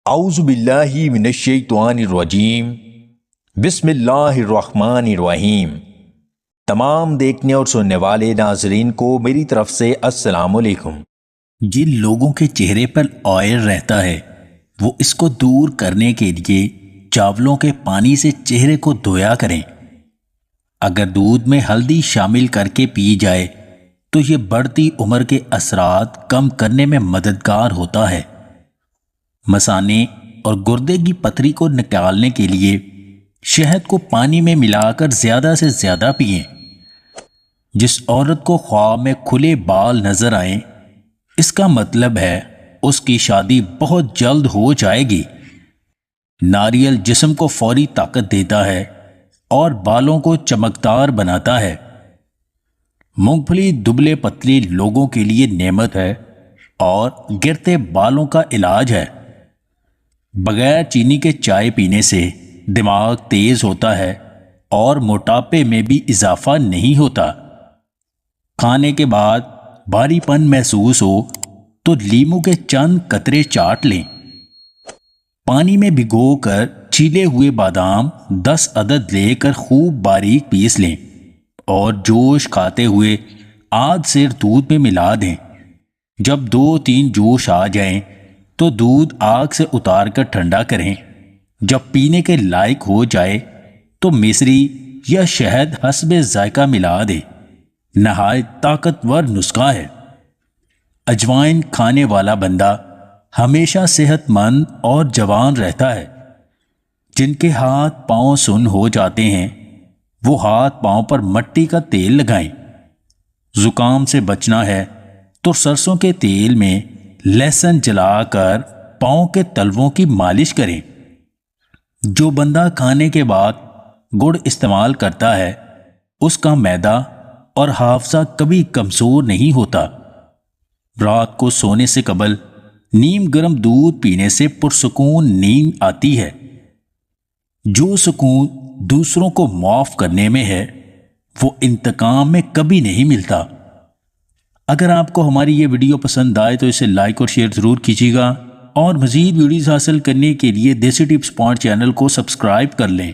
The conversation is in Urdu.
اعوذ باللہ من الشیطان الرجیم بسم اللہ الرحمن الرحیم۔ تمام دیکھنے اور سننے والے ناظرین کو میری طرف سے السلام علیکم۔ جن لوگوں کے چہرے پر آئل رہتا ہے وہ اس کو دور کرنے کے لیے چاولوں کے پانی سے چہرے کو دھویا کریں۔ اگر دودھ میں ہلدی شامل کر کے پی جائے تو یہ بڑھتی عمر کے اثرات کم کرنے میں مددگار ہوتا ہے۔ مثانے اور گردے کی پتھری کو نکالنے کے لیے شہد کو پانی میں ملا کر زیادہ سے زیادہ پئیں۔ جس عورت کو خواب میں کھلے بال نظر آئیں اس کا مطلب ہے اس کی شادی بہت جلد ہو جائے گی۔ ناریل جسم کو فوری طاقت دیتا ہے اور بالوں کو چمکدار بناتا ہے۔ مونگ پھلی دبلے پتلے لوگوں کے لیے نعمت ہے اور گرتے بالوں کا علاج ہے۔ بغیر چینی کے چائے پینے سے دماغ تیز ہوتا ہے اور موٹاپے میں بھی اضافہ نہیں ہوتا۔ کھانے کے بعد بھاری پن محسوس ہو تو لیموں کے چند قطرے چاٹ لیں۔ پانی میں بھگو کر چھیلے ہوئے بادام 10 عدد لے کر خوب باریک پیس لیں اور جوش کھاتے ہوئے آدھ سیر دودھ میں ملا دیں۔ جب 2-3 جوش آ جائیں تو دودھ آگ سے اتار کر ٹھنڈا کریں۔ جب پینے کے لائق ہو جائے تو مصری یا شہد حسب ذائقہ ملا دیں۔ نہایت طاقتور نسخہ ہے۔ اجوائن کھانے والا بندہ ہمیشہ صحت مند اور جوان رہتا ہے۔ جن کے ہاتھ پاؤں سن ہو جاتے ہیں وہ ہاتھ پاؤں پر مٹی کا تیل لگائیں۔ زکام سے بچنا ہے تو سرسوں کے تیل میں لہسن جلا کر پاؤں کے تلووں کی مالش کریں۔ جو بندہ کھانے کے بعد گڑ استعمال کرتا ہے اس کا معدہ اور حافظہ کبھی کمزور نہیں ہوتا۔ رات کو سونے سے قبل نیم گرم دودھ پینے سے پرسکون نیند آتی ہے۔ جو سکون دوسروں کو معاف کرنے میں ہے وہ انتقام میں کبھی نہیں ملتا۔ اگر آپ کو ہماری یہ ویڈیو پسند آئے تو اسے لائک اور شیئر ضرور کیجیے گا، اور مزید ویڈیوز حاصل کرنے کے لیے دیسی ٹپس پوائنٹ چینل کو سبسکرائب کر لیں۔